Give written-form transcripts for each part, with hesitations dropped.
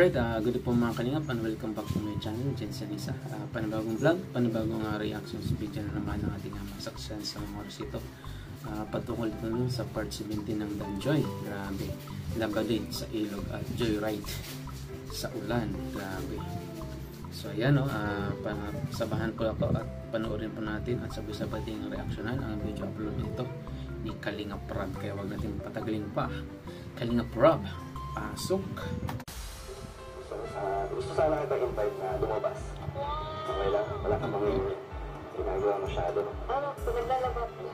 Alright, good po mga kalingap and welcome back to my channel, Jensen Isa. Panibagong vlog, panibagong reactions video na naman ng ating masaksan sa mga oras ito. Patungkol ito sa part 17 ng Danjoy. Grabe, labalit sa ilog at joyride sa ulan. Grabe. So ayan o, sabahan po ako at panoorin po natin at sabay-sabay ting reaksyonan ang video upload nito ni Kalingap Rob. Kaya wag natin patagalin pa. Kalingap Rob, pasok! Gusto sana kita invite na lumabas. Okay lang? Wala kang mga ginagawa masyado. Ano? Naglalaba po.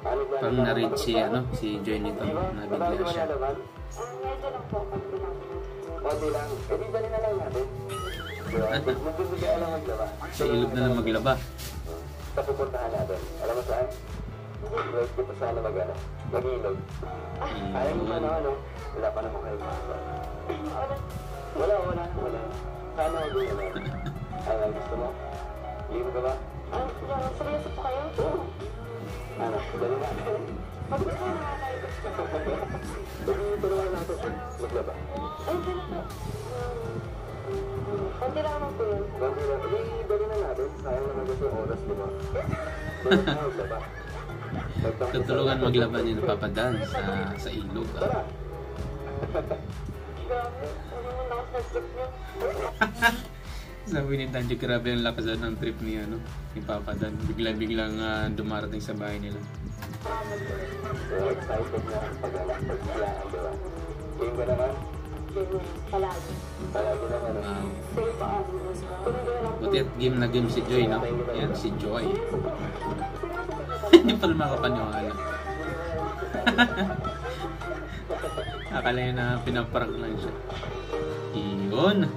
Parang na-read si Joy nito. Nabigla siya. Medyo lang po. Konti lang. Pwede dali na lang natin. Magbibigay lang maglaba. Sa ilog na lang maglaba. Sa pupuntahan natin. Alam mo saan? Invite kita sana mag-ilog. Ayaw mo na ano? Wala pa naman kayo makasal. Wala. Sana ako din naman. Ano, gusto mo? Libre ka ba? Seryoso po kayo? Oo. Ano, dali na. Pag-gusto na nga tayo. Tulungan natin. Maglaba. Ay, dali po. Konti lang naman po yun. Konti lang. Dali na natin. Sayang naman kasi yung oras, di ba? Dali na maglaba. Tutulungan maglaba ni Papa Dan sa ilog. Tara! Grabe. Ano naman lakas na trip niya? Sabi ni Danjo, grabe ang lakas ng trip ni Papa Dan. Biglang dumarating sa bahay nila. So, excited na pag-alakpag sila, di ba? Game ka naman? Palagi. Palagi naman. Safe pa ako. Buti at game na game si Joy, no? Yan, si Joy. Hindi pala makapaniwala. Akala niya na pinaprank lang siya. Iyon.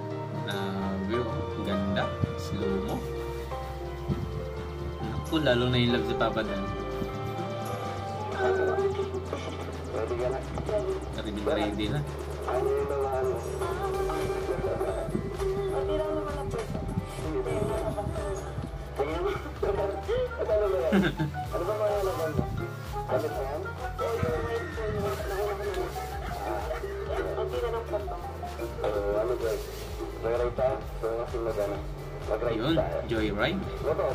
Ganda. Slow mo. Naku, lalo na yung love si Papa Dan. Ready ka na? Ready na. Ano yung naman? Konti lang naman na po. At ano ba yan? Ano ba mga naman mo? Kapit na yan? Konti na lang po. Ano ba? Mag-ride tayo? So, kasi mag-ride Yun, tayo. joyride. Motor?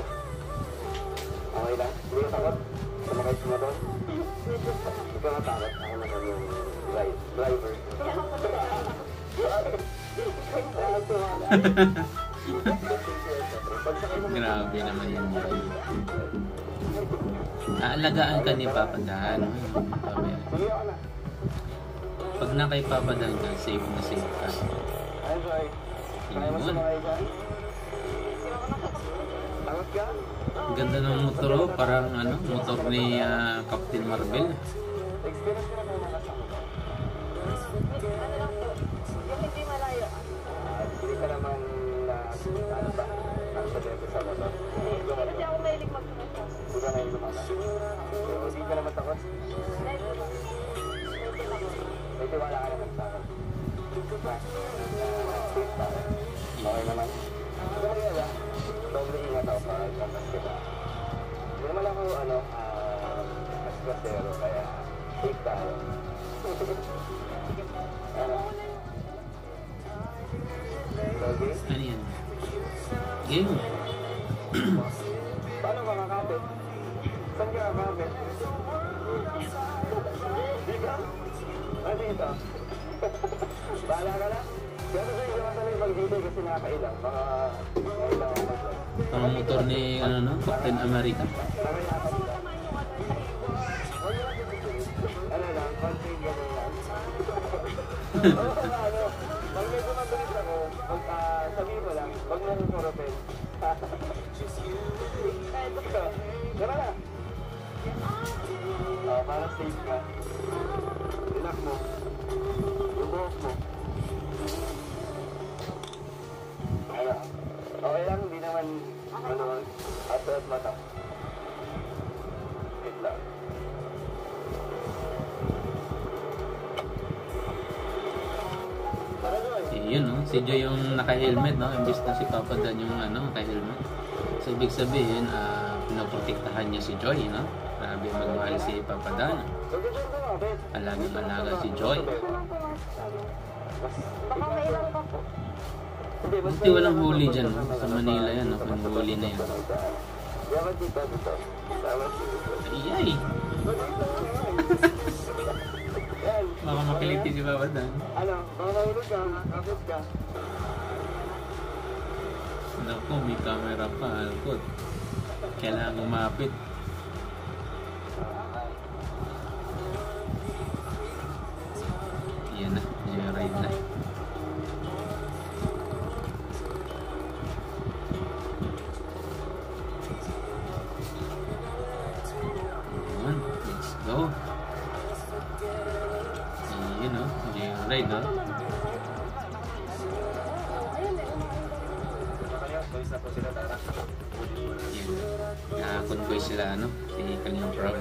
Okay lang? Hindi ka takot? Sumakay sa motor? Hindi ka matakot? Ako naman yung driver. Grabe naman yun. Aalagaan ka ni Papa Dan. Pag na kay Papa Dan ka, safe na safe ka. Ay, sorry. Kaya mo sumakay dyan? Takot ka? Ganda ng motor, parang motor ni Captain Marvel. Experience ka na kayo nakasakot? Ano lang po. Yung hindi malayo. Hindi ka naman na, ano ba? Nakasabete sa motor? Kasi ako mahilig magpumunta. Hindi ka na yung lumakas? So, hindi ka naman takot? May tiwala ka naman sa akin. Okay naman? Sorry na ba? Doble ingat ako para ipapas kita. Hindi naman ako, kasero, kaya safe tayo. Okay? Ano yan? Game. Paano ka kakapit? Saan ka kakapit? Di ka? Dito. Bahala ka na? Kaya kasi hindi naman talaga mag-video kasi nakakailang. Baka nakailang ako mag-vlog. Ang motor ni Captain America. Ano lang, konting gano'n lang. Oo, pag medyo mabilis ako, sabihin mo lang, wag mo nang surupin. Tara na! Para safe ka. Relax mo. Yung buhok mo. Okay lang, hindi naman, ato at mata. Wait lang. Yun, si Joy yung naka-helmet, imbis na si Papa Dan yung naka-helmet. So, ibig sabihin, pinoprotektahan niya si Joy, Grabe magmahal si Papa Dan. Alagang-alaga si Joy. Baka may ilang pa po. Buti walang huli dyan, no? Sa Manila yan, no? Kung huli na yan. Dapat dito. Dapat dito. Iyay! Baka makiliti si Papa Dan. Ano? Baka nahulog ka? Kapit ka? Naku, may camera pa, alkot. Kailangan umapit. Yan na, ride na. Ayan, let's go. Yun o, ride o. Convoy sila, ano, si Kalingap Rob.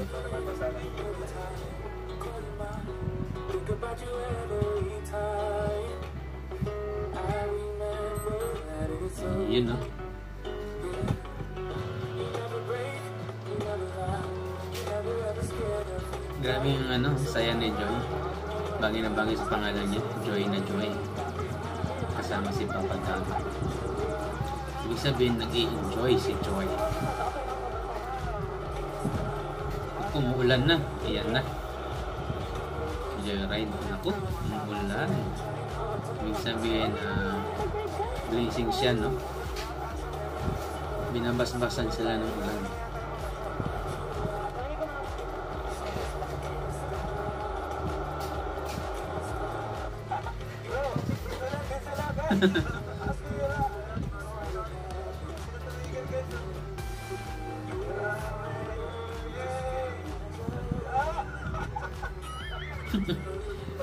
Yun, no? Grabe yung ano, saya ni Joy. Bagay na bagay sa pangalan niya, Joy na Joy. Kasama si Papa Dago. Ibig sabihin, nag-i-enjoy si Joy. Umuulan na, ayan na. Joyride, naku, umuulan. Ibig sabihin, blessings yan, no? Binabasbasan sila ng ulan.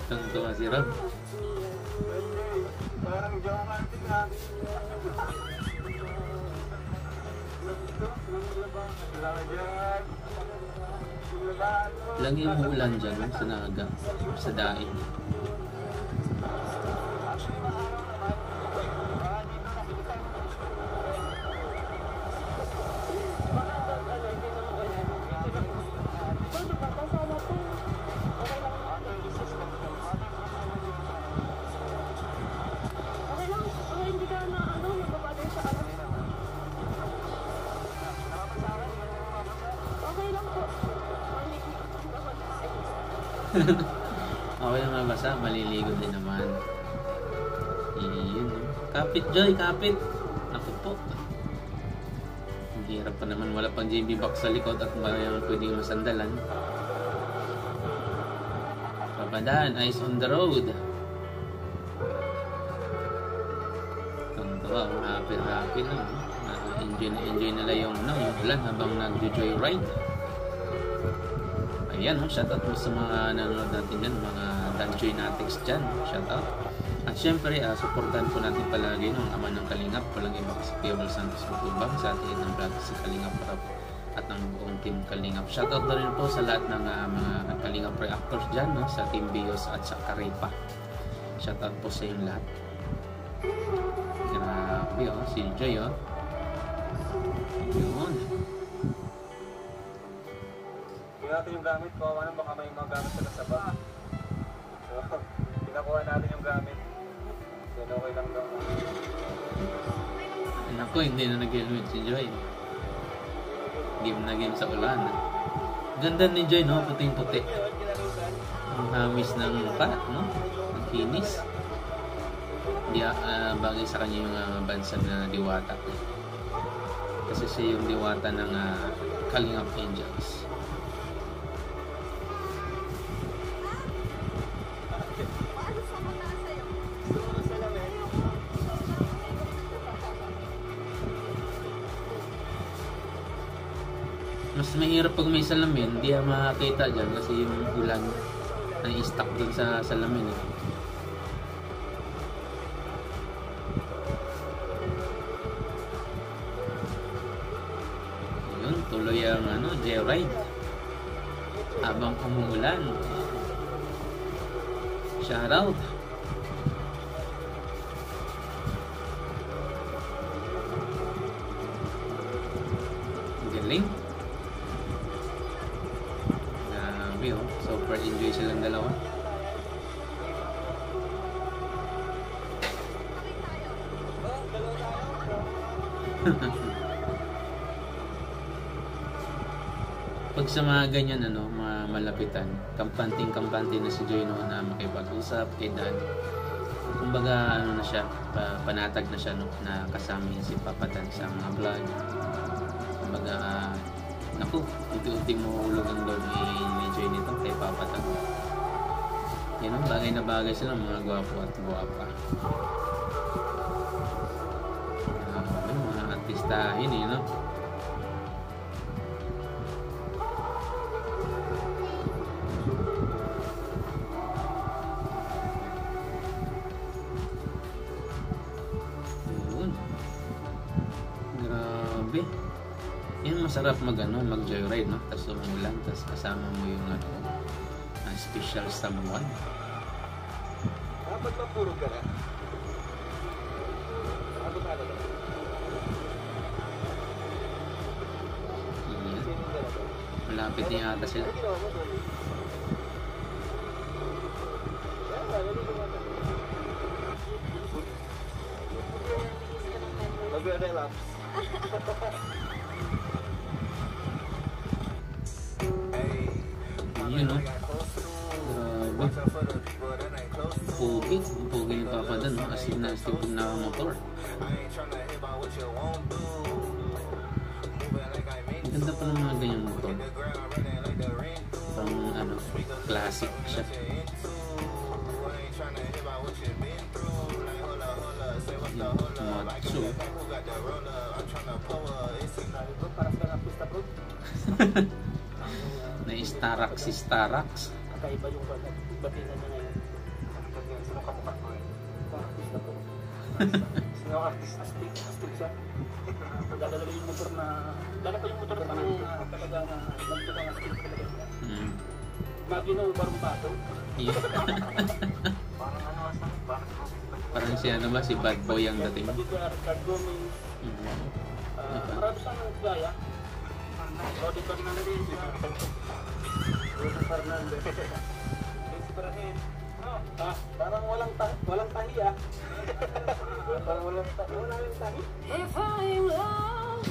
Tunggu si Rob. Lagi yung ulan dyan sa Naga, sa daig. Okay lang mabasa, maliligo din naman. Iyon. Kapit Joy, kapit. Naku po. Ang hirap pa naman, wala pang JB box sa likod at marami pwedeng masandalan. Papadaan, eyes on the road. Tuntua, happy lang. Enjoy nila yung ulan habang nag-joyride. Ayan, shoutout mo sa mga nanonood natin dyan, mga Danjoy Natics dyan, shoutout. At syempre, supportan po natin palagi ng ama ng Kalingap, walang iba si Piabal Santos Matubang, sa atin ng vlog si Kalingap Rob at ng buong team Kalingap. Shoutout na rin po sa lahat ng mga Kalingap reactors dyan, no? Sa Team Bios at sa Karepa. Shoutout po sa yung lahat. Grabe, si Joy, yun. Natin yung gamit ko, baka may mga gamit sila sa bag. So, pinakuha natin yung gamit. Then okay lang daw. Naku, hindi na nag-helmet si Joy. Game na game sa ulan. Ganda ni Joy, no? Puting-puti. Ang hamis ng pa, no? Ang kinis. Hindi, bagay sa kanya yung bansag na diwata. Kasi siya yung diwata ng Kalingap Angels. Mas mahirap pag may salamin, hindi makakita dyan kasi yung ulan ay stuck dun sa salamin. Yun, tuloy ang joyride habang umuulan. Shoutout! Galing! Super enjoy silang dalawa. Pag sa mga ganyan, ano, malapitan, kampante na si Joy no, na makipag-usap kay Dan. Kumbaga, ano na siya, panatag na siya, no, na kasama niya si Papa Dan sa mga vlog. Kumbaga, naku, unti-unti mo ulugan doon ni Joy nito kay Papa Dan. Yan ang bagay na bagay sila, mga gwapo at gwapa. Mga artistahin eh, no? Yun. Grabe. Yan masarap mag-joyride, no? Tapos umulan, tapos kasama mo yung special someone. Dapat mapurog ka na. Dapat na lang. Yan. Malapit niya ata sila. Mag-relax. Yun, no? Grabe. Pogi. Pogi ni Papa Dan, no? Astig na motor. Ang ganda pa ng mga ganyang motor. Pang classic siya. Matsu. Na-Starax si Starax. Kakaiba yung batina niya ngayon. Sino kamukha ko eh? Artista po. Sino artista? Astig siya. Dadala yung motor na... Dala pa yung motor na talaga na nagtukang astig talaga siya. Magino barong bato. Parang ano asa? Parang si ano ba? Si Bad Boy ang dating. Ricardo Gomez. Marami siyang gaya. Rodi Fernandez. Rodi Fernandez. Parang walang tahi ah. Parang walang tahi. If I'm lost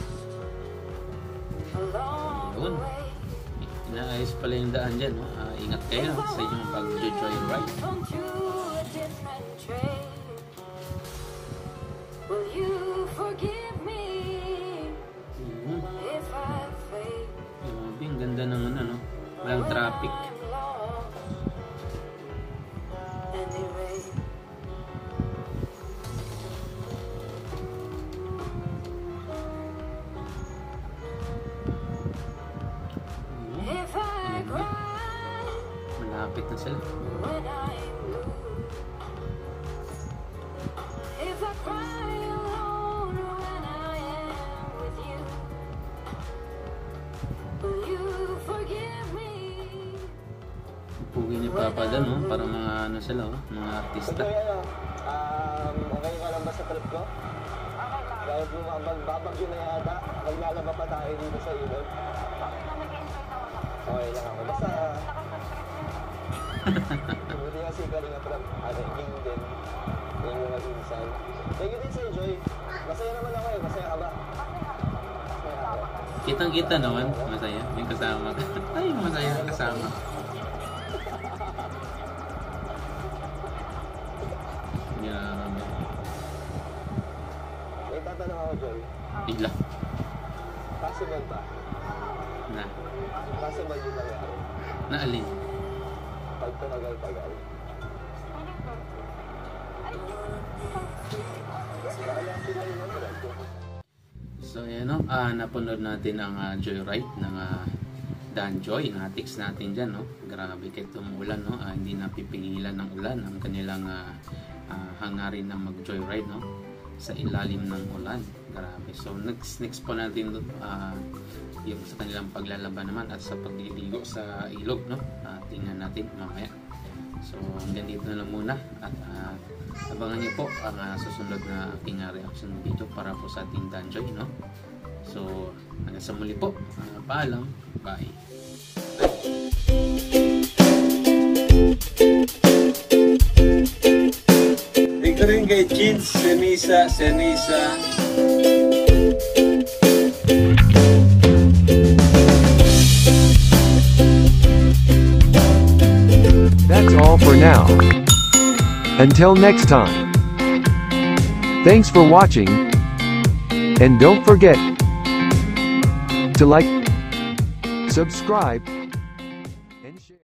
along the Yun. way, Inaayos pala yung daan dyan, no? Ingat kayo sa inyong pag-joyride. onto a different train, will you forgive me if I fade? Grabe, ang ganda ng no? Walang traffic. I'm lost anyway. If I cry Malapit na sila. when I'm blue, if I cry alone when I am with you, will you forgive me? Pugi ni Papa Dan, no? Parang mga ano sila, oh? Mga artista. Okay ka lang ba sa trip ko? Dahil magbabagyo na yata, maglalaba pa tayo dito sa ilog. Okay lang ako. Basta... Buti kasi Kalinga Prab, King din. Yung mga insan. Thank you din sa Joy. Masaya naman ako eh. Masaya ka ba? Kitang-kita naman, masaya. Yung kasama. Ay, masaya kasama. Grabe. May tatanong ako, Joy. Bigla. Possible ba? Na. Possible yung nangyari. Naalin. Pag tumagal-tagal. So ayan, no? Napanood natin ang Joyride ng Dan Joy, na tics natin dyan, no? Grabe kahit umulan, no? Hindi napipigilan ng ulan ang kanilang hangarin na mag-joyride, no? Sa ilalim ng ulan. Grabe. So next po natin yung sa kanilang paglalaban naman at sa pagliligo sa ilog, no? Tingnan natin mamaya. So hanggang dito na lang muna at abangan niyo po ang susunod na aking reaction video para po sa ating Dan Joy, no? So hanggang sa muli po. Paalam. Bye. Ikaw rin kay Jeans, Senisa. that's all for now. Until next time. Thanks for watching. And don't forget to like, subscribe,